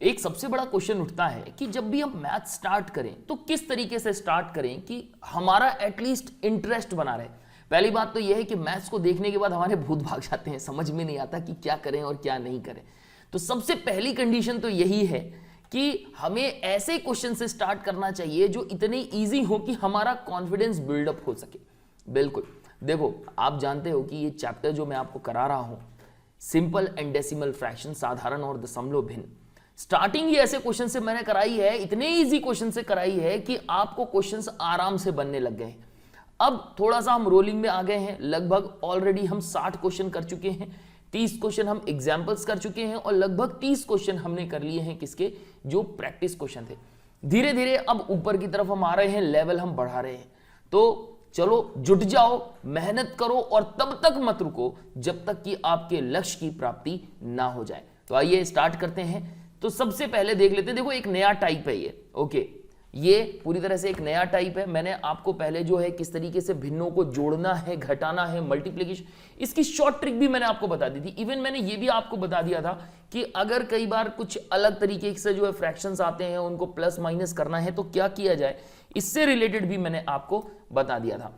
एक सबसे बड़ा क्वेश्चन उठता है कि जब भी हम मैथ स्टार्ट करें तो किस तरीके से स्टार्ट करें कि हमारा एटलीस्ट इंटरेस्ट बना रहे। पहली बात तो यह है कि मैथ्स को देखने के बाद हमारे भूत भाग जाते हैं, समझ में नहीं आता कि क्या करें और क्या नहीं करें। तो सबसे पहली कंडीशन तो यही है कि हमें ऐसे क्वेश्चन से स्टार्ट करना चाहिए जो इतने इजी हो कि हमारा कॉन्फिडेंस बिल्डअप हो सके। बिल्कुल, देखो आप जानते हो कि ये चैप्टर जो मैं आपको करा रहा हूं, सिंपल एंड डेसिमल फ्रैक्शन, साधारण और दशमलव भिन्न, स्टार्टिंग ही ऐसे क्वेश्चन से मैंने कराई है, इतने इजी क्वेश्चन से कराई है कि आपको क्वेश्चंस आराम से बनने लग गए हैं। अब थोड़ा सा हम रोलिंग में आ गए हैं, लगभग ऑलरेडी हम 60 क्वेश्चन कर चुके हैं, 30 क्वेश्चन हम एग्जाम्पल्स कर चुके हैं और लगभग 30 क्वेश्चन हमने कर लिए हैं किसके, जो प्रैक्टिस क्वेश्चन थे। धीरे धीरे अब ऊपर की तरफ हम आ रहे हैं, लेवल हम बढ़ा रहे हैं। तो चलो जुट जाओ, मेहनत करो और तब तक मत रुको जब तक कि आपके लक्ष्य की प्राप्ति ना हो जाए। तो आइए स्टार्ट करते हैं। तो सबसे पहले देख लेते हैं, देखो एक नया टाइप है ये, ओके, ये पूरी तरह से एक नया टाइप है। मैंने आपको पहले जो है किस तरीके से भिन्नों को जोड़ना है, घटाना है, मल्टीप्लिकेशन, इसकी शॉर्ट ट्रिक भी मैंने आपको बता दी थी। इवन मैंने ये भी आपको बता दिया था कि अगर कई बार कुछ अलग तरीके से जो है फ्रैक्शंस आते हैं, उनको प्लस माइनस करना है तो क्या किया जाए, इससे रिलेटेड भी मैंने आपको बता दिया था।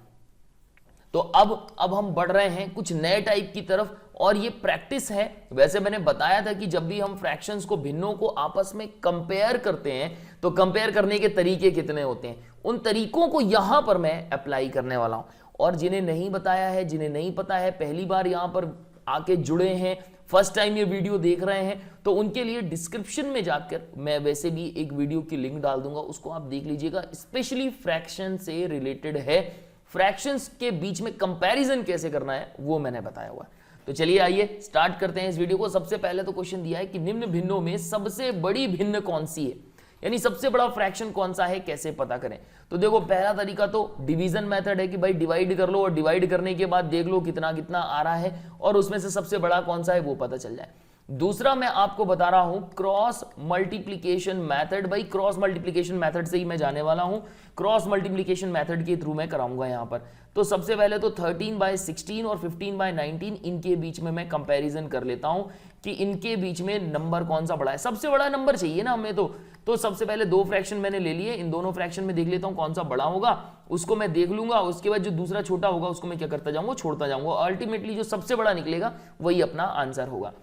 तो अब हम बढ़ रहे हैं कुछ नए टाइप की तरफ और ये प्रैक्टिस है। वैसे मैंने बताया था कि जब भी हम फ्रैक्शंस को, भिन्नों को आपस में कंपेयर करते हैं तो कंपेयर करने के तरीके कितने होते हैं, उन तरीकों को यहां पर मैं अप्लाई करने वाला हूं। और जिन्हें नहीं बताया है, जिन्हें नहीं पता है, पहली बार यहां पर आके जुड़े हैं, फर्स्ट टाइम ये वीडियो देख रहे हैं, तो उनके लिए डिस्क्रिप्शन में जाकर मैं वैसे भी एक वीडियो की लिंक डाल दूंगा, उसको आप देख लीजिएगा। स्पेशली फ्रैक्शन से रिलेटेड है, फ्रैक्शंस के बीच में कंपैरिजन कैसे करना है वो मैंने बताया हुआ है। तो चलिए आइए स्टार्ट करते हैं इस वीडियो को। सबसे पहले तो क्वेश्चन दिया है कि निम्न भिन्नों में सबसे बड़ी भिन्न कौन सी है, यानी सबसे बड़ा फ्रैक्शन कौन सा है, कैसे पता करें। तो देखो पहला तरीका तो डिवीजन मेथड है कि भाई डिवाइड कर लो और डिवाइड करने के बाद देख लो कितना कितना आ रहा है और उसमें से सबसे बड़ा कौन सा है वो पता चल जाए। दूसरा मैं आपको बता रहा हूं क्रॉस मल्टीप्लिकेशन मेथड। भाई क्रॉस मल्टीप्लिकेशन मेथड से ही मैं जाने वाला हूं, क्रॉस मल्टीप्लिकेशन मेथड के थ्रू मैं कराऊंगा यहां पर। तो सबसे पहले तो 13/16 और 15/19 इनके बीच में मैं कंपैरिजन कर लेता हूं कि इनके बीच में नंबर कौन सा बड़ा है। सबसे बड़ा नंबर चाहिए ना हमें, तो सबसे पहले दो फ्रैक्शन मैंने ले लिए, इन दोनों फ्रैक्शन में देख लेता हूं कौन सा बड़ा होगा, उसको मैं देख लूंगा। उसके बाद जो दूसरा छोटा होगा उसको मैं क्या करता जाऊंगा, छोड़ता जाऊंगा। अल्टीमेटली जो सबसे बड़ा निकलेगा वही अपना आंसर होगा।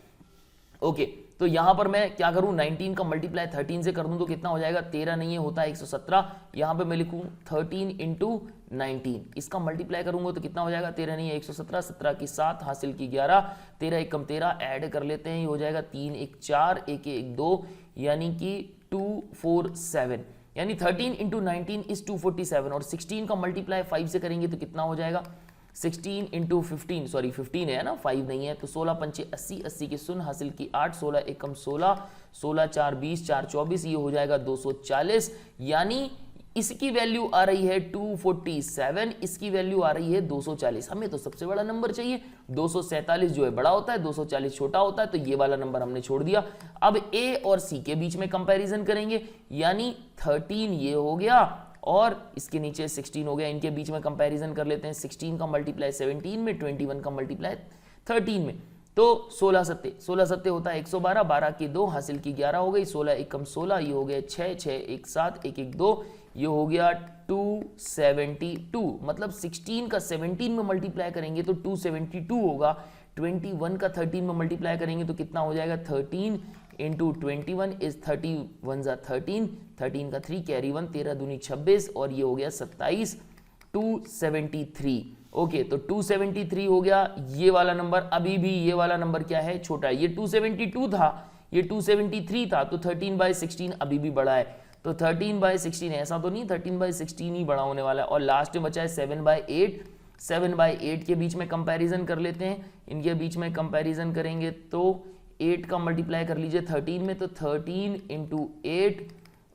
ओके, तो यहां पर मैं क्या करूं, 19 का मल्टीप्लाई 13 से कर दूं तो कितना हो जाएगा, 13 नहीं है, होता है 117। यहां पे मैं लिखूं 13 × 19, इसका मल्टीप्लाई करूंगा तो कितना हो जाएगा, 13 नहीं है 117, 17 की 7 हासिल की 11, 13 एकम 13 ऐड कर लेते हैं, ये हो जाएगा 3 1 4 1 1 2 यानी कि 247, यानी 13 × 19 इज 247। और 16 का मल्टीप्लाई 5 से करेंगे तो कितना हो जाएगा, 16 × 15, सॉरी 15 है ना, 5 नहीं है, तो 16 पंचे 80, 80 की शून्य हासिल की 8, 16 एकम 16, 16 4 20, 4 24, ये हो जाएगा 240, यानी इसकी वैल्यू आ रही है 247, इसकी वैल्यू आ रही है 240। हमें तो सबसे बड़ा नंबर चाहिए, 247 जो है बड़ा होता है, 240 छोटा होता है, तो ये वाला नंबर हमने छोड़ दिया। अब ए और सी के बीच में कंपैरिजन करेंगे, यानी 13 ये हो गया और इसके नीचे 16 हो गया, इनके बीच में कंपैरिजन कर लेते हैं। 16 का मल्टीप्लाई 17 में, 21 का मल्टीप्लाई 13 में, तो 16 सत्ते होता है 112, 12 की 2 हासिल की 11 हो गई, 16 एकम 16, ये हो गया 6 6 1 7 1 1 2, ये हो गया 272। मतलब 16 का 17 में मल्टीप्लाई करेंगे तो 272 होगा, 21 का 13 में मल्टीप्लाई करेंगे तो कितना हो जाएगा, 13 × 21 इज 31 × 13, 13 का 3 कैरी 1, 13 दूनी 26 और ये हो गया 27, 273। ओके, तो 273 हो गया ये वाला नंबर। अभी भी ये वाला नंबर क्या है, छोटा है, ये 272 था, ये 273 था, तो 13/16 अभी भी बड़ा है। तो 13/16 ऐसा तो नहीं, 13/16 ही बड़ा होने वाला है। और लास्ट में बचा है 7/8, 7/8 के बीच में कंपैरिजन कर लेते हैं। इनके बीच में कंपैरिजन करेंगे तो 8 का मल्टीप्लाई कर लीजिए 13 में, तो 13 × 8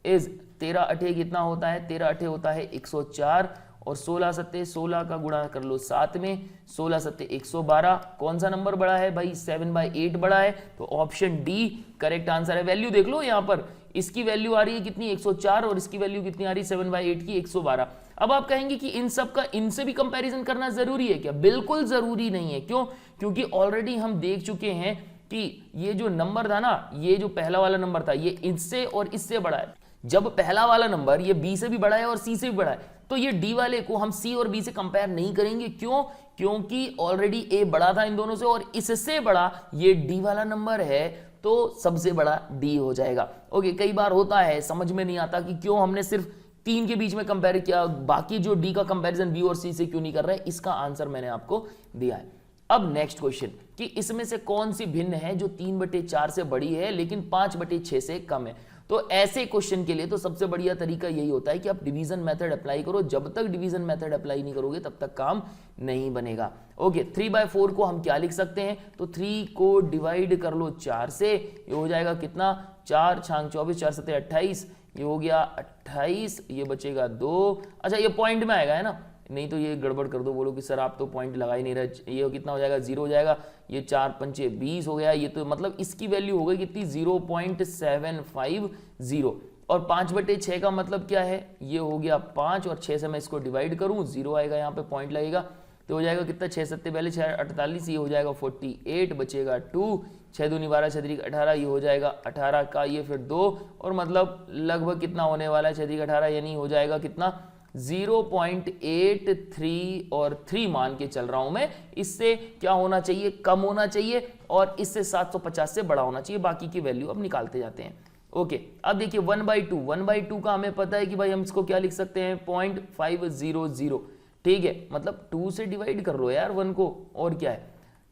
इज 13 8 कितना होता है, 13 8 होता है 104 और 16 सत्ते 16 का गुणा कर लो 7 में, 16 सत्ते 112। कौन सा नंबर बड़ा है भाई, 7/8 बड़ा है, तो ऑप्शन डी करेक्ट आंसर है। वैल्यू देख लो यहाँ पर, इसकी वैल्यू आ रही है कितनी 104 और इसकी वैल्यू कितनी आ रही है 7/8 की 112। अब आप कहेंगे कि इन सब का इनसे भी कंपैरिजन करना जरूरी है क्या, बिल्कुल जरूरी नहीं है। क्यों, क्योंकि ऑलरेडी हम देख चुके हैं कि ये जो नंबर था ना, ये जो पहला वाला नंबर था, ये इससे और इससे बड़ा है। जब पहला वाला नंबर ये बी से भी बड़ा है और सी से भी बड़ा है, तो ये डी वाले को हम सी और बी से कंपेयर नहीं करेंगे। क्यों? क्योंकि ऑलरेडी ए बड़ा था इन दोनों से और इससे बड़ा ये डी वाला नंबर है, तो सबसे बड़ा डी हो जाएगा। ओके, कई बार होता है समझ में नहीं आता कि क्यों हमने सिर्फ 3 के बीच में कंपेयर किया, बाकी जो डी का कंपैरिजन बी और सी से क्यों नहीं कर रहे। इसका आंसर मैंने आपको दिया है। अब नेक्स्ट क्वेश्चन कि इसमें से कौन सी भिन्न है जो 3/4 से बड़ी है लेकिन 5/6 से कम है। तो ऐसे क्वेश्चन के लिए तो सबसे बढ़िया तरीका यही होता है कि आप डिवीजन मेथड अप्लाई करो। जब तक डिवीजन मेथड अप्लाई नहीं करोगे तब तक काम नहीं बनेगा। ओके, 3/4 को हम क्या लिख सकते हैं? तो 3 को डिवाइड कर लो 4 से, ये हो जाएगा कितना? 4 छांग 24, 4 7 28, ये हो गया 28, ये बचेगा 2। अच्छा, ये पॉइंट में आएगा है ना, नहीं तो ये गड़बड़ कर दो, बोलो कि सर आप तो पॉइंट लगा ही नहीं रहे। ये कितना हो जाएगा? 0 हो जाएगा। ये 4 पंचे 20 हो गया। ये तो मतलब इसकी वैल्यू हो गई कितनी? 0.750। और 5/6 का मतलब क्या है? ये हो गया 5 और 6 से मैं इसको डिवाइड करूं, 0 आएगा, यहाँ पे पॉइंट लगेगा, तो हो जाएगा कितना? 6 7 पहले 6 48, ये हो जाएगा 48, बचेगा 2, 6 दूनी 12, 6 3 18, ये हो जाएगा 18 का ये फिर 2, और मतलब लगभग कितना होने वाला है? 6 3 18, यानी हो जाएगा कितना? 0.83 और 3 मान के चल रहा हूं मैं। इससे क्या होना चाहिए? कम होना चाहिए, और इससे 750 से बड़ा होना चाहिए। बाकी की वैल्यू अब निकालते जाते हैं। ओके, अब देखिए 1/2 का हमें पता है कि भाई हम इसको क्या लिख सकते हैं? 0.500। ठीक है, मतलब 2 से डिवाइड कर लो यार 1 को, और क्या है?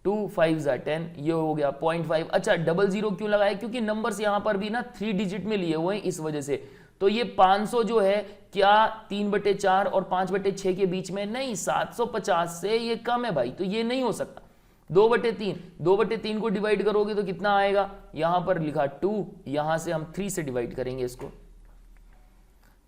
2 5 10, ये हो गया 0.5। अच्छा, 00 क्यों लगाया? क्योंकि नंबर्स यहां पर भी ना 3 डिजिट में लिए हुए हैं, इस वजह से। तो ये 500 जो है क्या 3/4 और 5/6 के बीच में? नहीं, 750 से ये कम है भाई, तो ये नहीं हो सकता। 2/3 को डिवाइड करोगे तो कितना आएगा? यहां पर लिखा 2, यहां से हम 3 से डिवाइड करेंगे इसको,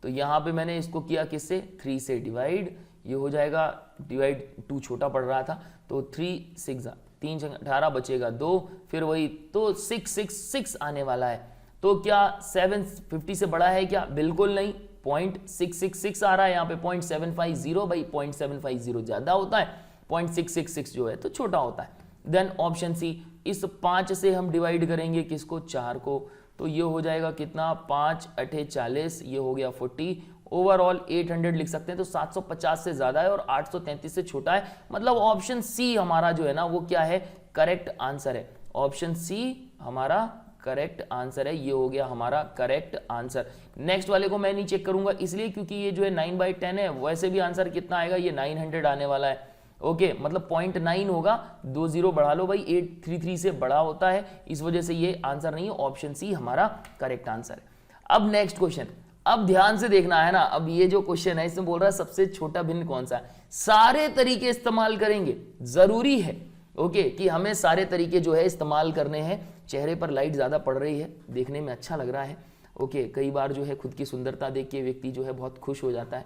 तो यहां पे मैंने इसको किया किससे? 3 से डिवाइड, ये हो जाएगा डिवाइड, 2 छोटा पड़ रहा था, तो 3 6 3 18, बचेगा 2, फिर वही तो 666 आने वाला है। तो क्या 750 से बड़ा है क्या? बिल्कुल नहीं, 0.666 आ रहा है यहाँ पे, 0.750 भाई, 0.750 ज्यादा होता है, 0.666 जो है तो छोटा होता है। देन ऑप्शन सी, इस 5 से हम डिवाइड करेंगे किसको? 4 को, तो ये हो जाएगा कितना? 5 8 40, ये हो गया 40। ओवरऑल 800 लिख सकते हैं, तो 750 से ज्यादा है और 833 से छोटा है। मतलब ऑप्शन सी हमारा जो है ना वो क्या है? करेक्ट आंसर है। ऑप्शन सी हमारा करेक्ट आंसर है, ये हो गया हमारा करेक्ट आंसर। नेक्स्ट वाले को मैं नहीं चेक करूंगा इसलिए क्योंकि ये जो है 9/10 है, वैसे भी आंसर कितना आएगा? ये 900 आने वाला है। ओके, मतलब 0.9 होगा, 2 0 बढ़ा लो भाई, 833 से बड़ा होता है, इस वजह से ये आंसर नहीं है। ऑप्शन सी हमारा करेक्ट आंसर है। अब नेक्स्ट क्वेश्चन, अब ध्यान से देखना है ना। अब ये जो क्वेश्चन है इसमें बोल रहा है सबसे छोटा भिन्न कौन सा है। सारे तरीके इस्तेमाल करेंगे, जरूरी है ओके कि हमें सारे तरीके जो है इस्तेमाल करने हैं। चेहरे पर लाइट ज्यादा पड़ रही है, देखने में अच्छा लग रहा है। ओके, कई बार जो है खुद की सुंदरता देख के व्यक्ति जो है बहुत खुश हो जाता है।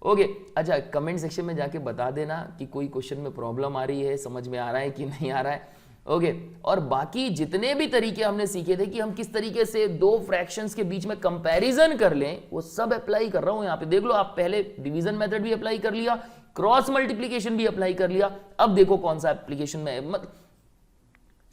ओके, अच्छा कमेंट सेक्शन में जाके बता देना कि कोई क्वेश्चन में प्रॉब्लम आ रही है, समझ में आ रहा है कि नहीं आ रहा है। ओके, और बाकी जितने भी तरीके हमने सीखे थे कि हम किस तरीके से दो फ्रैक्शंस के बीच में कंपैरिजन कर लें, वो सब अप्लाई कर रहा हूं यहाँ पे। देख लो, आप पहले डिवीजन मेथड भी अप्लाई कर लिया, क्रॉस मल्टीप्लीकेशन भी अप्लाई कर लिया, अब देखो कौन सा एप्लीकेशन में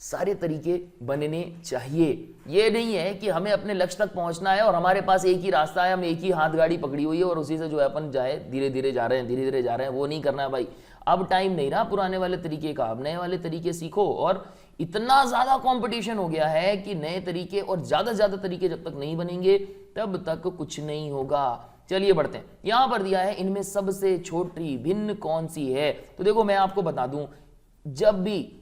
सारे तरीके बनने चाहिए। ये नहीं है कि हमें अपने लक्ष्य तक पहुंचना है और हमारे पास एक ही रास्ता है, हम एक ही हाथ गाड़ी पकड़ी हुई है और उसी से जो है अपन जाए, धीरे धीरे जा रहे हैं, धीरे धीरे जा रहे हैं। वो नहीं करना है भाई, अब टाइम नहीं रहा पुराने वाले तरीके का, अब नए वाले तरीके सीखो। और इतना ज्यादा कंपटीशन हो गया है कि नए तरीके और ज्यादा ज्यादा तरीके जब तक नहीं बनेंगे तब तक कुछ नहीं होगा। चलिए बढ़ते हैं। यहां पर दिया है इनमें सबसे छोटी भिन्न कौन सी है। तो देखो मैं आपको बता दूं, जब भी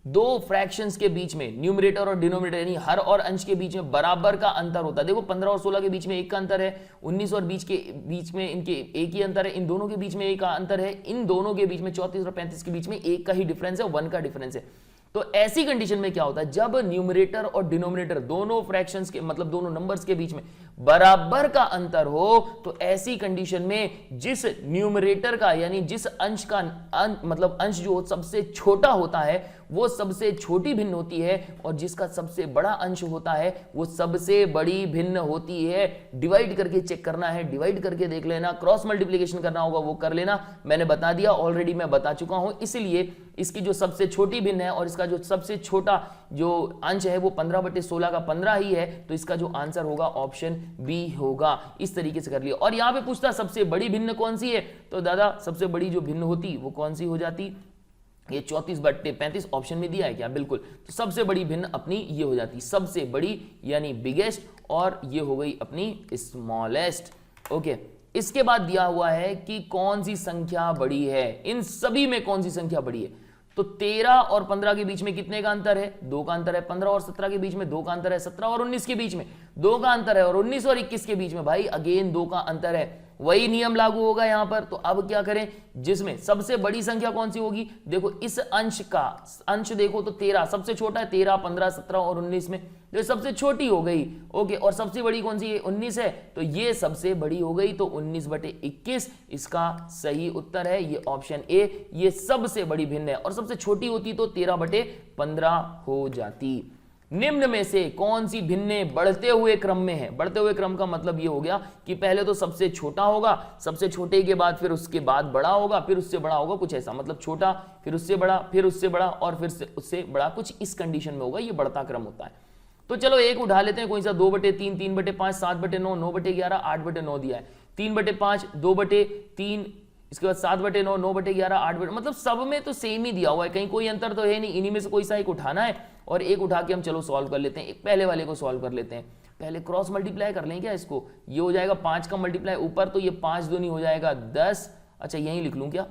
दो फ्रैक्शंस के बीच में न्यूमरेटर और डिनोमिनेटर यानी हर और अंश के बीच में बराबर का अंतर होता है। देखो 15 और 16 के बीच में एक का अंतर है, 19 और 20 के बीच में इनके एक ही अंतर है, इन दोनों के बीच में एक का अंतर है, इन दोनों के बीच में 34 और 35 के बीच में एक का ही डिफरेंस है, 1 का डिफरेंस है। तो ऐसी कंडीशन में क्या होता है, जब न्यूमरेटर और डिनोमिनेटर दोनों फ्रैक्शंस के मतलब दोनों नंबर्स के बीच में बराबर का अंतर हो, तो ऐसी कंडीशन में जिस न्यूमरेटर का यानी जिस अंश का मतलब अंश जो सबसे छोटा होता है वो सबसे छोटी भिन्न होती है, और जिसका सबसे बड़ा अंश होता है वो सबसे बड़ी भिन्न होती है। डिवाइड करके चेक करना है, डिवाइड करके देख लेना, क्रॉस मल्टीप्लिकेशन करना होगा वो कर लेना, मैंने बता दिया ऑलरेडी, मैं बता चुका हूं। इसलिए इसकी जो सबसे छोटी भिन्न है और इसका जो सबसे छोटा जो अंश है वो 15/16 का 15 ही है, तो इसका जो आंसर होगा ऑप्शन बी होगा। इस तरीके से कर लिया। और यहां पे पूछता सबसे बड़ी भिन्न कौन सी है, तो दादा सबसे बड़ी जो भिन्न होती वो कौन सी हो जाती, ये 34/35 ऑप्शन में दिया है क्या, बिल्कुल। तो सबसे बड़ी भिन्न अपनी ये हो जाती, सबसे बड़ी यानी बिगेस्ट, और ये हो गई अपनी स्मॉलेस्ट। ओके, इसके बाद दिया हुआ है कि कौन सी संख्या बड़ी है, इन सभी में कौन सी संख्या बड़ी है। तो 13 और 15 के बीच में कितने का अंतर है, 2 का अंतर है। 15 और 17 के बीच में 2 का अंतर है। 17 और 19 के बीच में 2 का अंतर है। और 19 और 21 के बीच में भाई अगेन 2 का अंतर है। वही नियम लागू होगा यहां पर। तो अब क्या करें, जिसमें सबसे बड़ी संख्या कौन सी होगी, देखो इस अंश का अंश देखो तो 13 सबसे छोटा है, 13, 15, 17 और 19 में जो सबसे छोटी हो गई। ओके, और सबसे बड़ी कौन सी है, 19 है, तो ये सबसे बड़ी हो गई। तो 19/21 इसका सही उत्तर है, ये ऑप्शन ए, ये सबसे बड़ी भिन्न है। और सबसे छोटी होती तो 13/15 हो जाती। निम्न में से कौन सी भिन्ने बढ़ते हुए क्रम में है। बढ़ते हुए क्रम का मतलब ये हो गया कि पहले तो सबसे छोटा होगा, सबसे छोटे के बाद फिर उसके बाद बड़ा होगा, फिर उससे बड़ा होगा, कुछ ऐसा, मतलब छोटा फिर उससे बड़ा, फिर उससे बड़ा, और फिर से उससे बड़ा, कुछ इस कंडीशन में होगा। ये बढ़ता क्रम होता है। तो चलो एक उठा लेते हैं, कोई सा 2/3, 3/5, 7/9, 9/11, 8/9 दिया है। 3/5, 2/3, इसके बाद 7/9, 9/11, 8/, मतलब सब में तो सेम ही दिया हुआ है, कहीं कोई अंतर तो है नहीं। इन्हीं में से कोई सा एक उठाना है, और एक उठा के हम चलो सॉल्व कर लेते हैं। एक पहले वाले को सॉल्व कर लेते हैं। पहले क्रॉस मल्टीप्लाई कर लें क्या इसको, ये हो जाएगा 5 का मल्टीप्लाई ऊपर, तो ये 5 दूनी हो जाएगा 10। अच्छा यहीं लिख लूं क्या,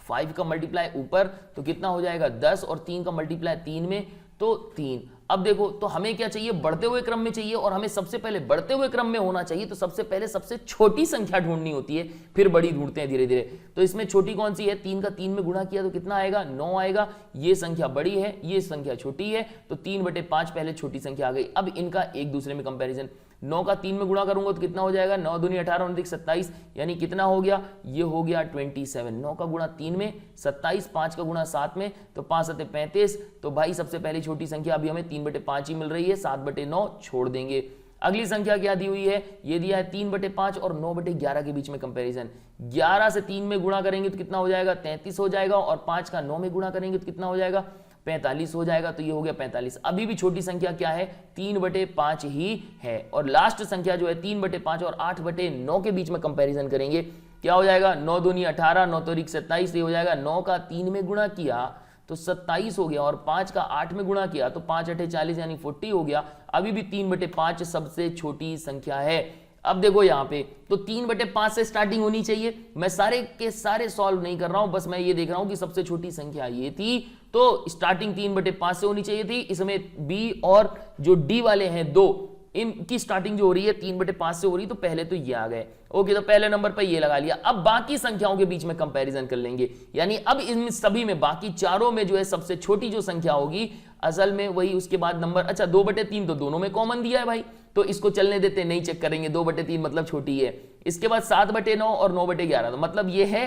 5 का मल्टीप्लाई ऊपर तो कितना हो जाएगा 10, और 3 का मल्टीप्लाई 3 में तो 3। अब देखो तो हमें क्या चाहिए, बढ़ते हुए क्रम में चाहिए, और हमें सबसे पहले बढ़ते हुए क्रम में होना चाहिए। तो सबसे पहले सबसे छोटी संख्या ढूंढनी होती है, फिर बड़ी ढूंढते हैं धीरे धीरे। तो इसमें छोटी कौन सी है, 3 का 3 में गुणा किया तो कितना आएगा, 9 आएगा। ये संख्या बड़ी है, ये संख्या छोटी है, तो 3/5 पहले छोटी संख्या आ गई। अब इनका एक दूसरे में कंपेरिजन, 9 का 3 में गुणा करूंगा तो कितना हो जाएगा, 9 दूनी 18 और 27, यानी कितना हो गया, ये हो गया 27। 9 का गुणा 3 में 27, 5 का गुणा 7 में, तो 5 7 35। तो भाई सबसे पहली छोटी संख्या अभी हमें 3/5 ही मिल रही है, 7/9 छोड़ देंगे। अगली संख्या क्या दी हुई है, ये दिया है 3/5 और 9/11 के बीच में कंपैरिजन। 11 से 3 में गुणा करेंगे तो कितना हो जाएगा, 33 हो जाएगा, और 5 का 9 में गुणा करेंगे तो कितना हो जाएगा, 45 हो जाएगा। तो ये हो गया 45। अभी भी छोटी संख्या क्या है, 3/5 ही है। और लास्ट संख्या जो है 3/5 और 8/9 के बीच में कंपैरिजन करेंगे, क्या हो जाएगा, 9 दूनी 18, 9 तोरीक 27, ये हो जाएगा। 9 का 3 में गुणा किया तो 27 हो गया, और 5 का 8 में गुणा किया तो 5 8 40 यानी 40 हो गया। अभी भी 3/5 सबसे छोटी संख्या है। अब देखो यहाँ पे तो 3/5 से स्टार्टिंग होनी चाहिए। मैं सारे के सारे सॉल्व नहीं कर रहा हूं, बस मैं ये देख रहा हूं कि सबसे छोटी संख्या ये थी, तो स्टार्टिंग 3/5 से होनी चाहिए थी। इसमें बी और जो डी वाले हैं दो, इनकी स्टार्टिंग जो हो रही है 3/5 से हो रही है, तो पहले तो ये आ गए। ओके, तो पहले नंबर पर ये लगा लिया। अब बाकी संख्याओं के बीच में कंपैरिजन कर लेंगे, यानी अब इन सभी में बाकी चारों में जो है सबसे छोटी जो संख्या होगी असल में वही उसके बाद नंबर। अच्छा 2/3 तो दोनों में कॉमन दिया है भाई, तो इसको चलने देते नहीं चेक करेंगे, 2/3 मतलब छोटी है। इसके बाद 7/9 और 9/11, तो मतलब ये है।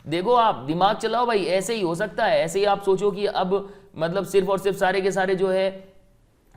देखो आप दिमाग चलाओ भाई, ऐसे ही हो सकता है। ऐसे ही आप सोचो कि अब मतलब सिर्फ और सिर्फ सारे के सारे जो है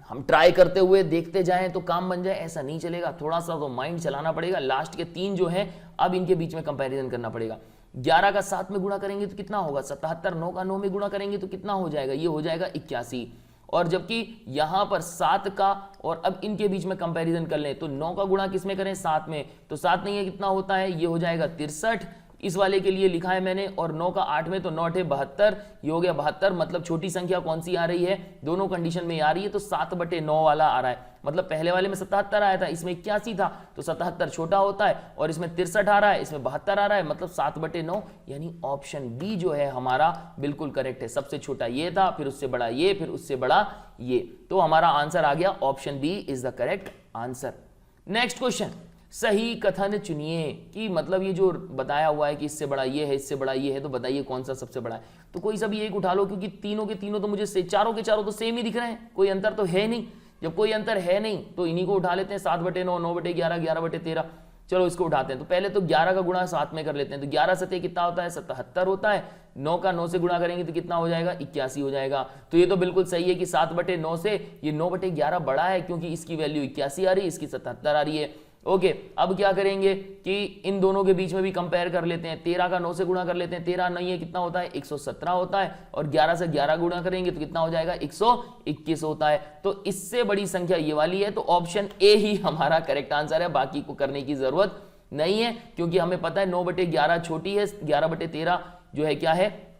हम ट्राई करते हुए देखते जाएं तो काम बन जाए, ऐसा नहीं चलेगा। थोड़ा सा तो माइंड चलाना पड़ेगा। लास्ट के 3 जो हैं अब इनके बीच में कंपैरिजन करना पड़ेगा। 11 का 7 में गुणा करेंगे तो कितना होगा 77, 9 का 9 में गुणा करेंगे तो कितना हो जाएगा, ये हो जाएगा 81। और जबकि यहां पर 7 का, और अब इनके बीच में कंपैरिजन कर लें तो 9 का गुणा किसमें करें, 7 में, तो 7 नहीं है कितना होता है, ये हो जाएगा 63। इस वाले के लिए लिखा है मैंने। और 9 का 8 में तो 9 8 72, ये हो गया 72। मतलब छोटी संख्या कौन सी आ रही है, दोनों कंडीशन में आ रही है, तो 7/9 वाला आ रहा है। मतलब पहले वाले में 77 आया था, इसमें 81 था, तो 77 छोटा होता है, और इसमें 63 आ रहा है, इसमें 72 आ रहा है, मतलब 7/9, यानी ऑप्शन बी जो है हमारा बिल्कुल करेक्ट है। सबसे छोटा ये था, फिर उससे बड़ा ये, फिर उससे बड़ा ये, तो हमारा आंसर आ गया option B is the correct answer. Next question, सही कथन चुनिए। कि मतलब ये जो बताया हुआ है कि इससे बड़ा ये है, इससे बड़ा ये है, तो बताइए कौन सा सबसे बड़ा है। तो कोई सा भी एक उठा लो, क्योंकि तीनों के तीनों तो मुझे चारों के चारों तो सेम ही दिख रहे हैं, कोई अंतर तो है नहीं। जब कोई अंतर है नहीं तो इन्हीं को उठा लेते हैं, 7/9, 9/11, 11/13। चलो इसको उठाते हैं। तो पहले तो 11 का गुणा 7 में कर लेते हैं। तो 11 सत्य कितना होता है? 77 होता है। 9 का 9 से गुणा करेंगे तो कितना हो जाएगा? 81 हो जाएगा। तो ये तो बिल्कुल सही है कि 7/9 से ये 9/11 बड़ा है, क्योंकि इसकी वैल्यू 81 आ रही है, इसकी 77 आ रही है। ओके, अब क्या करेंगे कि इन दोनों के बीच में भी कंपेयर कर लेते हैं। 13 का 9 से गुणा कर लेते हैं। 13 नहीं है, कितना होता है? 117 होता है। और 11 से 11 गुणा करेंगे तो कितना हो जाएगा? 121 होता है। तो इससे बड़ी संख्या ये वाली है। तो ऑप्शन ए ही हमारा करेक्ट आंसर है, बाकी को करने की जरूरत नहीं है, क्योंकि हमें पता है 9/11 छोटी है, 11/13 जो है क्या है?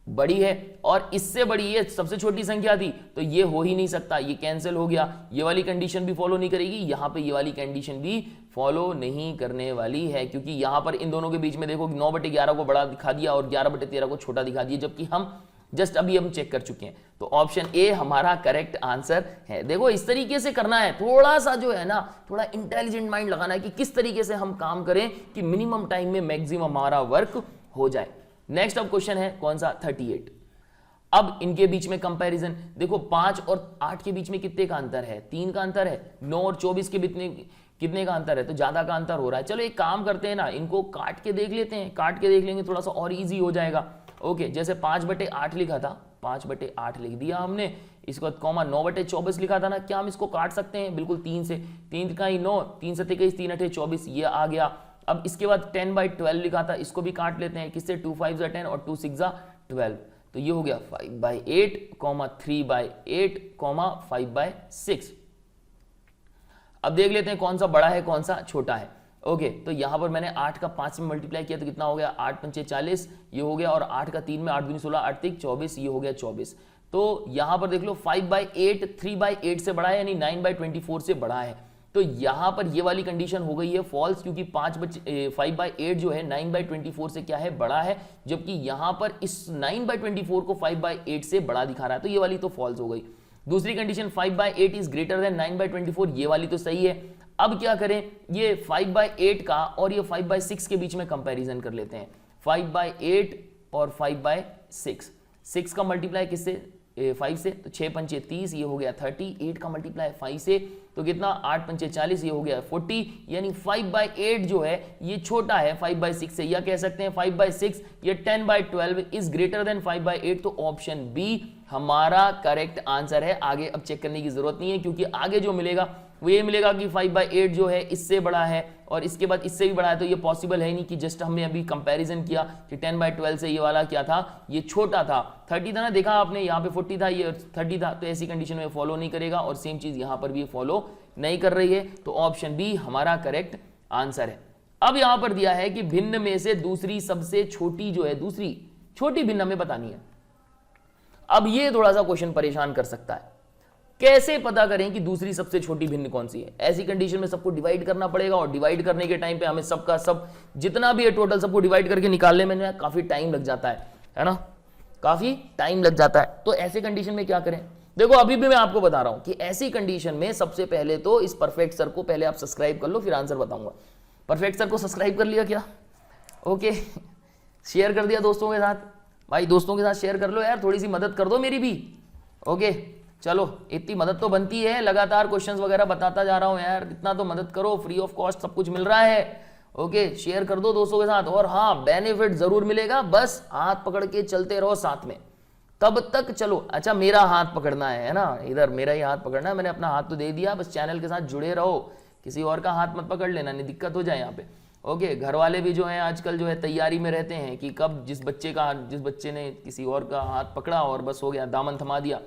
बड़ी है। और इससे बड़ी ये सबसे छोटी संख्या थी, तो ये हो ही नहीं सकता, ये कैंसिल हो गया। ये वाली कंडीशन भी फॉलो नहीं करेगी, यहां पे ये वाली कंडीशन भी फॉलो नहीं करने वाली है, क्योंकि यहां पर इन दोनों के बीच में देखो 9/11 को बड़ा दिखा दिया और 11/13 को छोटा दिखा दिया, जबकि हम जस्ट अभी हम चेक कर चुके हैं। तो ऑप्शन ए हमारा करेक्ट आंसर है। देखो इस तरीके से करना है, थोड़ा सा जो है ना, थोड़ा इंटेलिजेंट माइंड लगाना है कि किस तरीके से हम काम करें कि मिनिमम टाइम में मैक्सिमम हमारा वर्क हो जाए। नेक्स्ट अब क्वेश्चन है कौन सा? 38। अब इनके बीच में कंपैरिजन देखो, 5 और 8 के बीच में कितने का अंतर है? 3 का अंतर है। 9 और 24 के बीच में कितने का अंतर है? तो ज्यादा का अंतर हो रहा है। चलो एक काम करते हैं ना, इनको काट के देख लेते हैं। काट के देख लेंगे थोड़ा सा और इजी हो जाएगा। ओके, जैसे 5/8 लिखा था, 5/8 लिख दिया हमने, इसके बाद कॉमा 9/24 लिखा था ना, क्या हम इसको काट सकते हैं? बिल्कुल 3 से। 3 का ही 9, 3 से 23, 3 24, ये आ गया। अब इसके बाद 10/12 लिखा था, इसको भी काट लेते हैं। किससे? 2 5 10 और 2 6 12। तो ये हो गया 5/8, 3/8, 5/6। अब देख लेते हैं कौन सा बड़ा है कौन सा छोटा है। ओके, तो यहां पर मैंने 8 का 5 में मल्टीप्लाई किया तो कितना हो गया? 8 पंचे 40, ये हो गया। और 8 का 3 में 8 दूनी 16, 8 3 24, ये हो गया 24। तो यहां पर देख लो 5/8 3/8 से बड़ा है, यानी 9/24 से बड़ा है। तो यहां पर ये वाली कंडीशन हो गई है फॉल्स, क्योंकि 5/8 जो है 9/24 से क्या है? बड़ा है, जबकि यहां पर इस 9/24 को 5/8 से बड़ा दिखा रहा है, तो ये वाली तो फॉल्स हो गई। दूसरी कंडीशन 5/8 इज ग्रेटर देन 9/24, ये वाली तो सही है। अब क्या करें? ये 5/8 का और ये 5/6 के बीच में कंपैरिजन कर लेते हैं। 5/8 और 5/6, 6 का मल्टीप्लाई किससे? 5 से, तो 6 पंचे 30, ये हो गया 30। 8 का मल्टीप्लाई 5 से, तो कितना? 8 पंचे 40, ये हो गया 40। यानी 5/8 जो है ये छोटा है 5/6 से, या कह सकते हैं 5/6 ये 10/12 इज ग्रेटर देन 5/8। तो ऑप्शन बी हमारा करेक्ट आंसर है। आगे अब चेक करने की जरूरत नहीं है, क्योंकि आगे जो मिलेगा वो ये मिलेगा कि 5/8 जो है इससे बड़ा है और इसके बाद इससे भी बड़ा है। तो ये पॉसिबल है नहीं कि जस्ट हमने अभी कंपैरिजन किया कि 10/12 से ये वाला क्या था? ये छोटा था। 30 था ना, देखा आपने, यहाँ पे 40 था, ये 30 था। तो ऐसी कंडीशन में फॉलो नहीं करेगा, और सेम चीज यहाँ पर भी फॉलो नहीं कर रही है। तो ऑप्शन बी हमारा करेक्ट आंसर है। अब यहां पर दिया है कि भिन्न में से दूसरी सबसे छोटी जो है, दूसरी छोटी भिन्न हमें बतानी है। अब ये थोड़ा सा क्वेश्चन परेशान कर सकता है, कैसे पता करें कि दूसरी सबसे छोटी भिन्न कौन सी है? ऐसी कंडीशन में सबको डिवाइड करना पड़ेगा, और डिवाइड करने के टाइम पे हमें सबका सब जितना भी है टोटल सबको डिवाइड करके निकालने में काफी टाइम लग जाता है ना, काफी टाइम लग जाता है। तो ऐसे कंडीशन में क्या करें? देखो अभी भी मैं आपको बता रहा हूं कि ऐसी कंडीशन में सबसे पहले तो इस परफेक्ट सर को पहले आप सब्सक्राइब कर लो, फिर आंसर बताऊंगा। परफेक्ट सर को सब्सक्राइब कर लिया क्या? ओके, शेयर कर दिया दोस्तों के साथ? भाई दोस्तों के साथ शेयर कर लो यार, थोड़ी सी मदद कर दो मेरी भी। ओके चलो, इतनी मदद तो बनती है, लगातार क्वेश्चंस वगैरह बताता जा रहा हूं यार, इतना तो मदद करो, फ्री ऑफ कॉस्ट सब कुछ मिल रहा है। ओके, शेयर कर दो दोस्तों के साथ। और हाँ, बेनिफिट जरूर मिलेगा, बस हाथ पकड़ के चलते रहो साथ में, तब तक चलो। अच्छा, मेरा हाथ पकड़ना है ना, इधर मेरा ही हाथ पकड़ना है, मैंने अपना हाथ तो दे दिया, बस चैनल के साथ जुड़े रहो, किसी और का हाथ मत पकड़ लेना, नहीं दिक्कत हो जाए यहाँ पे। ओके, घर वाले भी जो हैं आजकल जो है तैयारी में रहते हैं कि कब जिस बच्चे ने किसी और का हाथ पकड़ा और बस हो गया, दामन थमा दिया।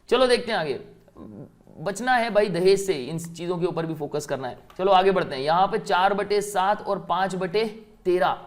चलो देखते हैं आगे, बचना है भाई दहेज से, इन चीजों के ऊपर भी फोकस करना है। चलो आगे बढ़ते हैं। यहाँ पे 4/7 और 5/13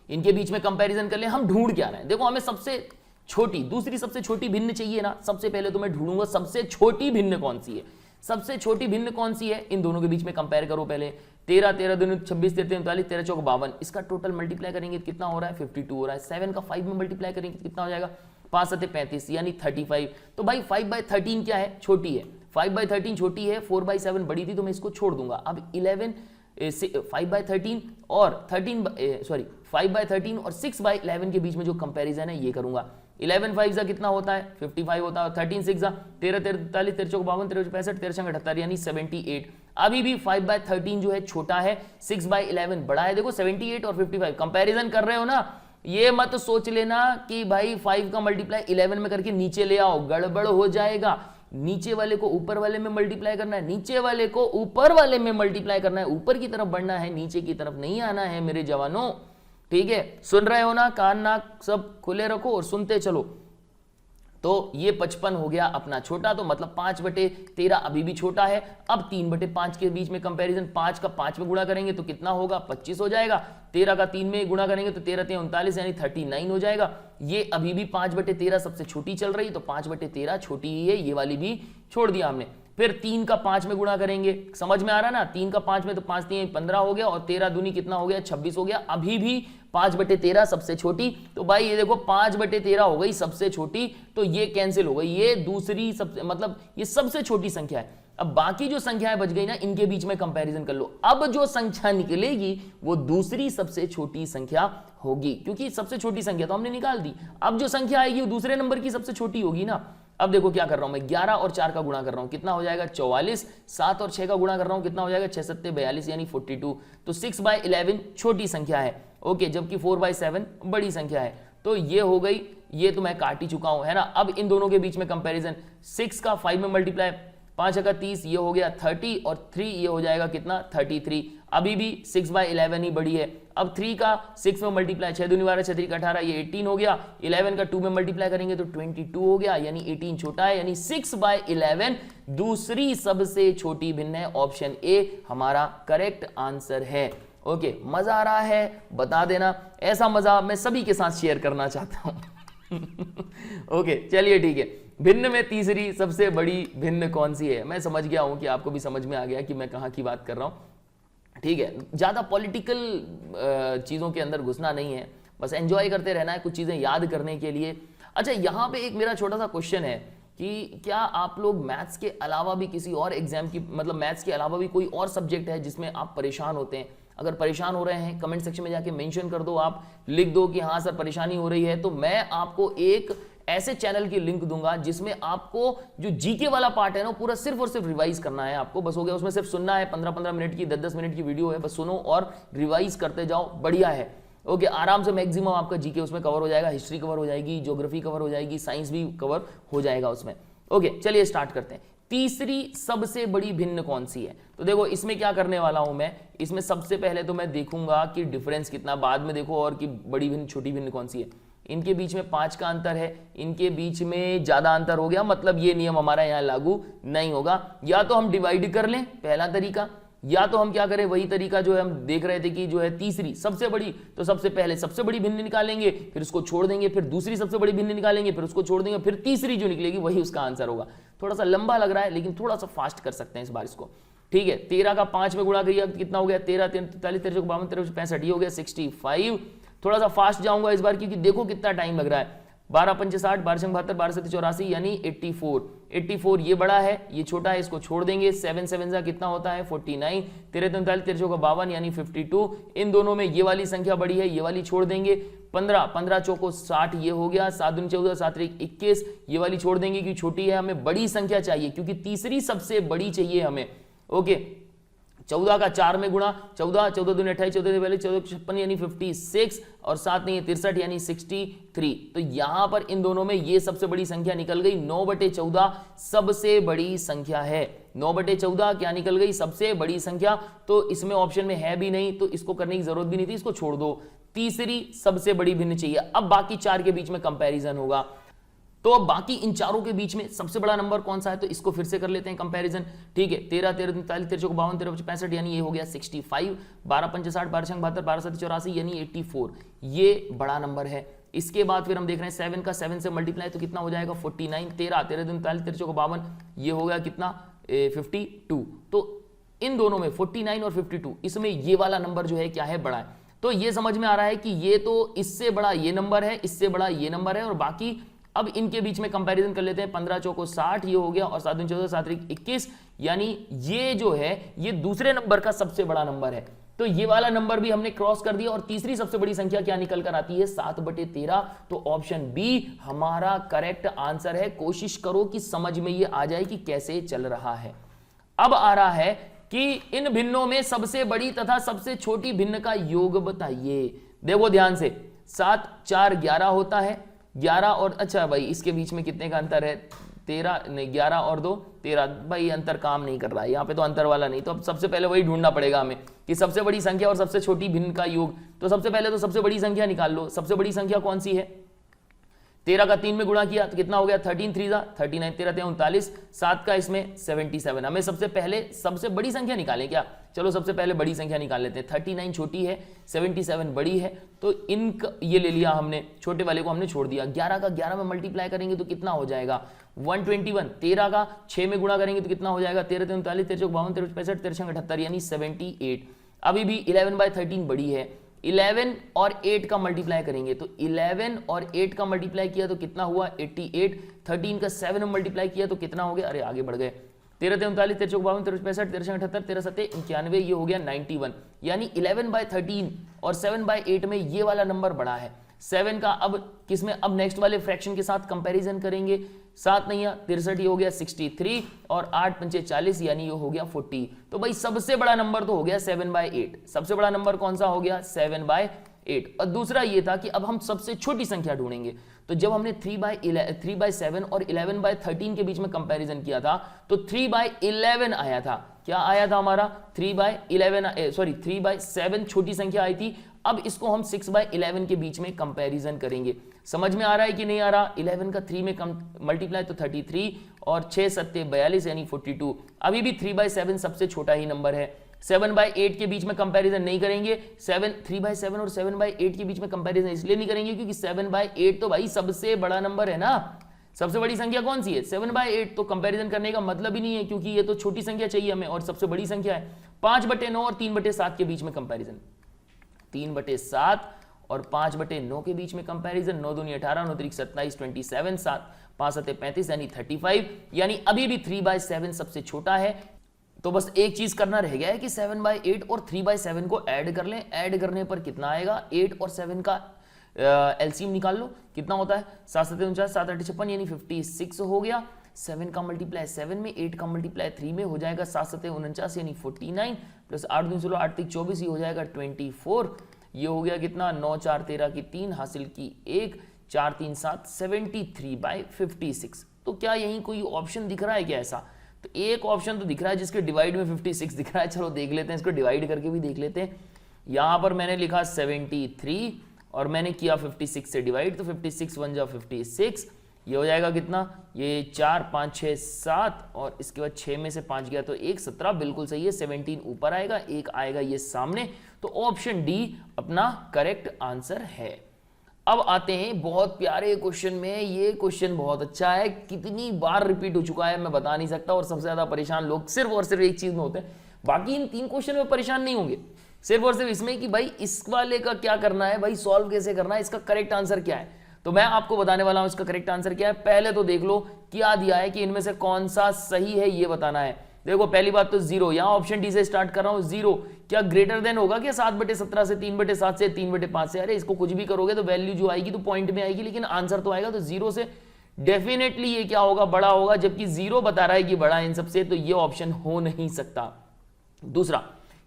इनके बीच में कंपैरिजन कर ले। हम ढूंढ क्या रहे हैं? देखो, हमें सबसे छोटी, दूसरी सबसे छोटी भिन्न चाहिए ना। सबसे पहले तो मैं ढूंढूंगा सबसे छोटी भिन्न कौन सी है। सबसे छोटी भिन्न कौन सी है, इन दोनों के बीच में कंपेयर करो पहले। 13 13 दूनी 26, 13 39, 13 चौक 52, इसका टोटल मल्टीप्लाई करेंगे तो कितना हो रहा है? 52 हो रहा है। 7 का 5 में मल्टीप्लाई करेंगे तो कितना हो जाएगा? 5 7 35, यानी 35। तो भाई 5/13 क्या है? छोटी है। 5/13 छोटी है, 4/7 बड़ी थी, तो मैं इसको छोड़ दूंगा। अब 5/13 और 5/13 और 6/11 के बीच में जो कंपैरिजन है ये करूंगा। 11 5 जा कितना होता है 55 होता है, 13 6 जा 13 43 13 चौक 52 13 65 13 छंग 78 यानी 78। अभी भी 5/13 जो है छोटा है, 6/11 बड़ा है। देखो 78 और 55 कंपैरिजन कर रहे हो ना, ये मत सोच लेना कि भाई 5 का मल्टीप्लाई 11 में करके नीचे ले आओ, गड़बड़ हो जाएगा। नीचे वाले को ऊपर वाले में मल्टीप्लाई करना है, नीचे वाले को ऊपर वाले में मल्टीप्लाई करना है, ऊपर की तरफ बढ़ना है, नीचे की तरफ नहीं आना है मेरे जवानों। ठीक है, सुन रहे हो ना, कान नाक सब खुले रखो और सुनते चलो। तो ये 55 हो गया अपना छोटा, तो मतलब 5/13 अभी भी छोटा है। अब 3/5 के बीच में कंपैरिजन, 5 का 5 में गुणा करेंगे तो कितना होगा 25 हो जाएगा, 13 का 3 में गुणा करेंगे तो 13 3 39 यानी 39 हो जाएगा। ये अभी भी 5/13 सबसे छोटी चल रही, तो 5/13 छोटी ही है, ये वाली भी छोड़ दिया हमने। फिर 3 का 5 में गुणा करेंगे, समझ में आ रहा ना, 3 का 5 में तो 5 3 15 हो गया, और 13 दूनी कितना हो गया 26 हो गया। अभी भी 5/13 सबसे छोटी, तो भाई ये देखो 5/13 हो गई सबसे छोटी, तो ये कैंसिल हो गई, ये दूसरी सबसे मतलब ये सबसे छोटी संख्या है। अब बाकी जो संख्याएं बच गई ना, इनके बीच में कंपैरिजन कर लो। अब जो संख्या निकलेगी वो दूसरी सबसे छोटी संख्या होगी, क्योंकि सबसे छोटी संख्या तो हमने निकाल दी। अब जो संख्या आएगी वो दूसरे नंबर की सबसे छोटी होगी ना। अब देखो क्या कर रहा हूं मैं, 11 और 4 का गुणा कर रहा हूं, कितना हो जाएगा 44, 7 और 6 का गुणा कर रहा हूं, कितना हो जाएगा 6 7 42 यानी 42। तो 6/11 छोटी संख्या है, ओके, जबकि 4/7 बड़ी संख्या है। तो ये हो गई, ये तो मैं काट ही चुका हूं, है ना। अब इन दोनों के बीच में कंपैरिजन, 6 का 5 में मल्टीप्लाई, 5 का 30, ये हो गया 30, और 3 ये हो जाएगा कितना 33। अभी भी 6/11 ही बड़ी है। अब 3 का 6 में मल्टीप्लाई, 6 दूनी 12 6 3 18, ये 18 हो गया। 11 का 2 में मल्टीप्लाई करेंगे तो 22 हो गया, यानी 18 छोटा है, यानी 6/11 दूसरी सबसे छोटी भिन्न है। ऑप्शन ए हमारा करेक्ट आंसर है। ओके, मजा आ रहा है बता देना, ऐसा मजा मैं सभी के साथ शेयर करना चाहता हूं। ओके चलिए ठीक है, भिन्न में तीसरी सबसे बड़ी भिन्न कौन सी है। मैं समझ गया हूं कि आपको भी समझ में आ गया कि मैं कहां की बात कर रहा हूं। ठीक है, ज्यादा पॉलिटिकल चीजों के अंदर घुसना नहीं है, बस एंजॉय करते रहना है, कुछ चीजें याद करने के लिए। अच्छा, यहां पे एक मेरा छोटा सा क्वेश्चन है कि क्या आप लोग मैथ्स के अलावा भी किसी और एग्जाम की, मतलब मैथ्स के अलावा भी कोई और सब्जेक्ट है जिसमें आप परेशान होते हैं? अगर परेशान हो रहे हैं कमेंट सेक्शन में जाके मेंशन कर दो, आप लिख दो कि हाँ सर परेशानी हो रही है, तो मैं आपको एक ऐसे चैनल की लिंक दूंगा जिसमें आपको जो जीके वाला पार्ट है ना पूरा सिर्फ और सिर्फ रिवाइज करना है। आपको बस हो गया, उसमें सिर्फ सुनना है, 15-15 मिनट की 10-10 मिनट की वीडियो है, बस सुनो और रिवाइज करते जाओ, बढ़िया है। ओके, आराम से मैक्सिमम आपका जीके उसमें कवर हो जाएगा, हिस्ट्री कवर हो जाएगी, ज्योग्राफी कवर हो जाएगी, साइंस भी कवर हो जाएगा उसमें। ओके चलिए स्टार्ट करते हैं। तीसरी सबसे बड़ी भिन्न कौन सी है? तो देखो इसमें क्या करने वाला हूं मैं, इसमें सबसे पहले तो मैं देखूंगा कि डिफरेंस कितना, बाद में देखो और कि बड़ी भिन्न छोटी भिन्न कौन सी है। इनके बीच में 5 का अंतर है, इनके बीच में ज्यादा अंतर हो गया, मतलब ये नियम हमारा यहां लागू नहीं होगा। या तो हम डिवाइड कर लें, पहला तरीका, या तो हम क्या करें, वही तरीका जो है हम देख रहे थे कि जो है तीसरी सबसे बड़ी, तो सबसे पहले सबसे बड़ी भिन्न निकालेंगे, फिर उसको छोड़ देंगे, फिर दूसरी सबसे बड़ी भिन्न निकालेंगे, फिर उसको छोड़ देंगे, फिर तीसरी जो निकलेगी वही उसका आंसर होगा। थोड़ा सा लंबा लग रहा है लेकिन थोड़ा सा फास्ट कर सकते हैं इस बार इसको। ठीक है, 13 का 5 में गुणा करिए, कितना हो गया 13 3 43 13 52 13 65, ये हो गया 65। थोड़ा सा फास्ट जाऊंगा इस बार क्योंकि देखो कितना टाइम लग रहा है। 12 5 60 12 72 12 7 84 यानी 84 ये बड़ा है, ये छोटा है, इसको छोड़ देंगे। 7 7 कितना होता है 49, 13 43 13 52 यानी 52। इन दोनों में ये वाली संख्या बड़ी है, ये वाली छोड़ देंगे। 15 चौको 60 ये हो गया, 7 दूनी 14 7 3 21 ये वाली छोड़ देंगे क्योंकि छोटी है, हमें बड़ी संख्या चाहिए क्योंकि तीसरी सबसे बड़ी चाहिए हमें। ओके, 14 का 4 में गुणा, 14 दूनी 28 14 पहले 14 56 यानी 56, और 7 नहीं 63 यानी 63। तो यहां पर इन दोनों में ये सबसे बड़ी संख्या निकल गई, 9/14 सबसे बड़ी संख्या है। 9/14 क्या निकल गई, सबसे बड़ी संख्या। तो इसमें ऑप्शन में है भी नहीं, तो इसको करने की जरूरत भी नहीं थी, इसको छोड़ दो। तीसरी सबसे बड़ी भिन्न चाहिए। अब बाकी 4 के बीच में कंपैरिजन होगा, तो अब बाकी इन चारों के बीच में सबसे बड़ा नंबर कौन सा है, तो इसको फिर से कर लेते हैं कंपैरिजन। ठीक है, 13 13 43 13 52 13 65 यानी ये हो गया 65। 12 5 60 12 6 72 12 7 84 यानी 84, ये बड़ा नंबर है। इसके बाद फिर हम देख रहे हैं 7 का 7 से मल्टीप्लाई तो कितना हो जाएगा 49। 13 13 43 13 52 ये हो गया कितना 52। तो इन दोनों में 49 और 52 इसमें ये वाला नंबर जो है क्या है, बड़ा है। तो ये समझ में आ रहा है कि ये तो इससे बड़ा ये नंबर है, इससे बड़ा ये नंबर है, और बाकी अब इनके बीच में कंपैरिजन कर लेते हैं। 15 चौको 60 ये हो गया, और 7 दूनी 14 7 3 21 यानी ये जो है ये दूसरे नंबर का सबसे बड़ा नंबर है। तो ये वाला नंबर भी हमने क्रॉस कर दिया। और तीसरी सबसे बड़ी संख्या क्या निकल कर आती है? 7/13। तो ऑप्शन बी हमारा करेक्ट आंसर है। कोशिश करो कि समझ में ये आ जाए कि कैसे चल रहा है। अब आ रहा है कि इन भिन्नों में सबसे बड़ी तथा सबसे छोटी भिन्न का योग बताइए। देखो ध्यान से, 7 4 11 होता है। 11 और अच्छा भाई इसके बीच में कितने का अंतर है? 13 नहीं, 11 और 2 13। भाई अंतर काम नहीं कर रहा है यहाँ पे, तो अंतर वाला नहीं। तो अब सबसे पहले वही ढूंढना पड़ेगा हमें कि सबसे बड़ी संख्या और सबसे छोटी भिन्न का योग। तो सबसे पहले तो सबसे बड़ी संख्या निकाल लो। सबसे बड़ी संख्या कौन सी है? 13 का 3 में गुणा किया तो कितना हो गया? 13 3 39, 13 39, 7 का इसमें 77। हमें सबसे पहले सबसे बड़ी संख्या निकालें क्या? चलो सबसे पहले बड़ी संख्या निकाल लेते हैं। 39 छोटी है, 77 बड़ी है। तो ये ले लिया हमने, छोटे वाले को हमने छोड़ दिया। 11 का 11 में मल्टीप्लाई करेंगे तो कितना हो जाएगा? 121। 13 का 6 में गुणा करेंगे तो कितना हो जाएगा? 13 39, 13 52, 13 65, 13 78 यानी 78। अभी भी 11/13 बड़ी है। 11 और 8 का मल्टीप्लाई करेंगे तो 11 और 8 का मल्टीप्लाई किया तो कितना हुआ? 88। 13 का 7 में मल्टीप्लाई किया तो कितना हो गया? अरे आगे बढ़ गए। 13 39, 13 52, 13 65, 13 78, 13 7 91, ये हो गया 91। यानी 11/13 और 7/8 में ये वाला नंबर बड़ा है। 7 का अब किसमें? अब नेक्स्ट वाले फ्रैक्शन के साथ कंपैरिजन करेंगे। 7 नहीं है 63, ये हो गया 63 और 8 पंचे 40 यानी ये हो गया 40। तो भाई सबसे बड़ा नंबर तो हो गया 7/8। सबसे बड़ा नंबर कौन सा हो गया? 7/8। और दूसरा ये था कि अब हम सबसे छोटी संख्या ढूंढेंगे। तो जब हमने 3/7 और 11/13 के बीच में कंपैरिजन किया था तो 3/11 आया था। क्या आया था हमारा? 3/7 छोटी संख्या आई थी। अब इसको हम 6/11 के बीच में कंपैरिजन करेंगे। समझ में आ रहा है कि नहीं आ रहा? 11 का 3 में मल्टीप्लाई तो 33 और 6 7 42 यानी 42। अभी भी 3/7 सबसे छोटा ही नंबर है। 7/8 के बीच में कंपैरिजन नहीं करेंगे। 3/7 और 7/8 के बीच में कंपैरिजन इसलिए नहीं करेंगे क्योंकि 7/8 तो भाई सबसे बड़ा नंबर है ना। सबसे बड़ी संख्या कौन सी है? 7/8। तो कंपैरिजन करने का मतलब ही नहीं है क्योंकि ये तो छोटी संख्या चाहिए हमें और सबसे बड़ी संख्या है। 5/9 और 3/7 के बीच में कंपैरिजन। 3/7 और 5/9 के बीच में कंपैरिजन। 9 दूनी 18, 9 3 27, 27, 7 5 7 35 यानी 35। यानी अभी भी 3/7 सबसे छोटा है। तो बस एक चीज करना रह गया है कि 7/8 और 3/7 को ऐड कर लें। ऐड करने पर कितना आएगा? 8 और 7 का एलसीएम निकाल लो। कितना होता है? 7 7 49, 7 8 56 यानी 56 हो गया। 7 का मल्टीप्लाई 7 में, 8 का मल्टीप्लाई 3 में हो जाएगा 7 7 49 यानी 49 प्लस 8 2 16 8 3 24 ही हो जाएगा 24। ये हो गया कितना? 9 4 13 की 3 हासिल की 1 4 3 7 73/56। तो क्या यहीं कोई ऑप्शन दिख रहा है क्या ऐसा? तो एक ऑप्शन तो दिख रहा है जिसके डिवाइड में 56 दिख रहा है। चलो देख लेते हैं, इसको डिवाइड करके भी देख लेते हैं। यहां पर मैंने लिखा 73 और मैंने किया 56 से डिवाइड तो 56 1 जा 56। ये हो जाएगा कितना? ये 4 5 6 7 और इसके बाद 6 में से 5 गया तो 1 17। बिल्कुल सही है। 17 ऊपर आएगा, 1 आएगा ये सामने। तो ऑप्शन डी अपना करेक्ट आंसर है। अब आते हैं बहुत प्यारे क्वेश्चन में। ये क्वेश्चन बहुत अच्छा है, कितनी बार रिपीट हो चुका है मैं बता नहीं सकता। और सबसे ज्यादा परेशान लोग सिर्फ और सिर्फ एक चीज में होते हैं, बाकी इन 3 क्वेश्चन में परेशान नहीं होंगे, सिर्फ और सिर्फ इसमें कि भाई इस वाले का क्या करना है, भाई सॉल्व कैसे करना है, इसका करेक्ट आंसर क्या है। तो मैं आपको बताने वाला हूं इसका करेक्ट आंसर क्या है। पहले तो देख लो क्या दिया है कि इनमें से कौन सा सही है ये बताना है। देखो पहली बात तो 0, यहां ऑप्शन डी से स्टार्ट कर रहा हूं। 0 क्या ग्रेटर देन होगा क्या 7/17 से, 3/7 से, 3/5 से? अरे इसको कुछ भी करोगे तो वैल्यू जो आएगी तो पॉइंट में आएगी, लेकिन आंसर तो आएगा। तो 0 से डेफिनेटली ये क्या होगा? बड़ा होगा, जबकि 0 बता रहा है कि बड़ा इन सबसे, तो ये ऑप्शन हो नहीं सकता। दूसरा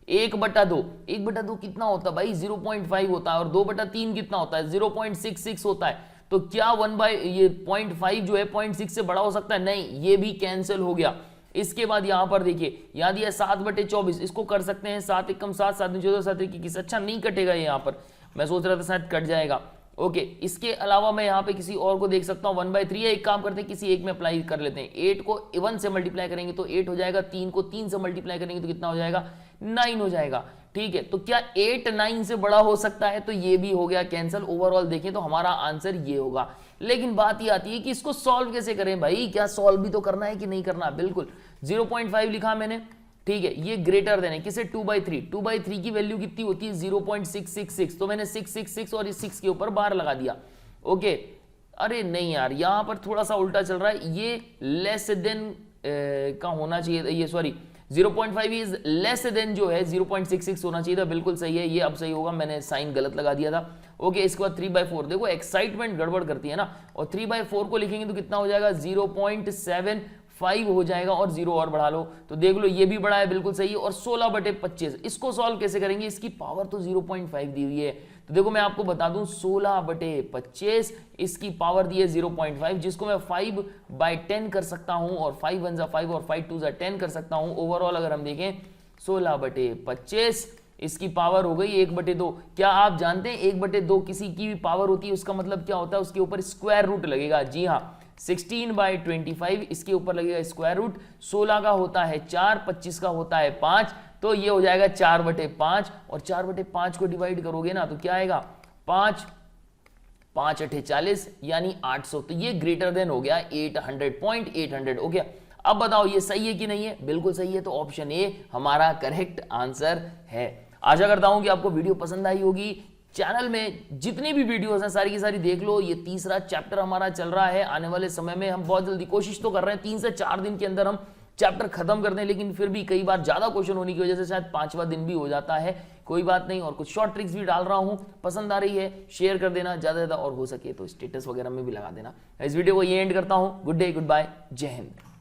1/2, 1/2 कितना होता है भाई? 0.5 होता है। और 2/3 कितना होता है? 0.66 होता है। तो क्या 0.5 जो है 0.6 से बड़ा हो सकता है? नहीं, ये भी कैंसिल हो गया। इसके बाद यहां पर देखिए यहाँ दिया 7/24, इसको कर सकते हैं 7 1 7 7 14 7 21। अच्छा नहीं कटेगा यहाँ पर, मैं सोच रहा था शायद कट जाएगा। ओके, इसके अलावा मैं यहाँ पे किसी और को देख सकता हूँ 1/3 है। एक काम करते हैं किसी एक में अप्लाई कर लेते हैं। 8 को 1 से मल्टीप्लाई करेंगे तो 8 हो जाएगा। 3 को 3 से मल्टीप्लाई करेंगे तो कितना हो जाएगा? 9 हो जाएगा। ठीक है, तो क्या 8 9 से बड़ा हो सकता है? तो ये भी हो गया कैंसिल। ओवरऑल देखें तो हमारा आंसर ये होगा। लेकिन बात ये आती है कि इसको सॉल्व कैसे करें भाई? क्या सॉल्व भी तो करना है कि नहीं करना? बिल्कुल। 0.5 लिखा मैंने, ठीक है, ये ग्रेटर देन है किसे? 2/3। 2/3 की वैल्यू कितनी होती है? 0.666। तो मैंने 666 और इस 6 के ऊपर बार लगा दिया। ओके, अरे नहीं यार, यहां पर थोड़ा सा उल्टा चल रहा है। ये लेस देन का होना चाहिए, ये सॉरी 0.5 इज लेस देन जो है 0.66 होना चाहिए था, बिल्कुल सही है, ये अब सही होगा, मैंने साइन गलत लगा दिया था। ओके, इसके बाद 3/4, देखो एक्साइटमेंट गड़बड़ करती है ना, और 3/4 को लिखेंगे तो कितना हो जाएगा 0.75 हो जाएगा, और 0 और बढ़ा लो तो देख लो ये भी बड़ा है, बिल्कुल सही है। और 16/25 इसको सॉल्व कैसे करेंगे, इसकी पावर तो 0.5 दी हुई है, तो देखो मैं आपको बता दूं 16/25 इसकी पावर दी है 0.5, जिसको मैं 5/10 कर सकता हूं, और 5 1 जा 5 और 5 2 जा 10 कर सकता हूं। ओवरऑल अगर हम देखें 16/25 इसकी पावर हो गई 1/2। क्या आप जानते हैं 1/2 किसी की भी पावर होती है, उसका मतलब क्या होता है, उसके ऊपर स्क्वायर रूट लगेगा। जी हाँ, 16/25 इसके ऊपर लगेगा स्क्वायर रूट। 16 का होता है 4, 25 का होता है 5, तो ये हो जाएगा 4/5, और 4/5 को डिवाइड करोगे ना तो क्या आएगा 5 5 8 40 यानी 800, तो ये ग्रेटर देन हो गया 800.800। ओके, अब बताओ ये सही है कि नहीं है, बिल्कुल सही है, तो ऑप्शन ए हमारा करेक्ट आंसर है। आशा करता हूं कि आपको वीडियो पसंद आई होगी। चैनल में जितनी भी वीडियोस हैं सारी की सारी देख लो। ये तीसरा चैप्टर हमारा चल रहा है, आने वाले समय में हम बहुत जल्दी कोशिश तो कर रहे हैं 3 से 4 दिन के अंदर हम चैप्टर खत्म कर दें, लेकिन फिर भी कई बार ज्यादा क्वेश्चन होने की वजह से शायद 5वां दिन भी हो जाता है, कोई बात नहीं। और कुछ शॉर्ट ट्रिक्स भी डाल रहा हूं, पसंद आ रही है शेयर कर देना ज्यादा से ज्यादा, और हो सके तो स्टेटस वगैरह में भी लगा देना। इस वीडियो को ये एंड करता हूं। गुड डे, गुड बाय, जय हिंद।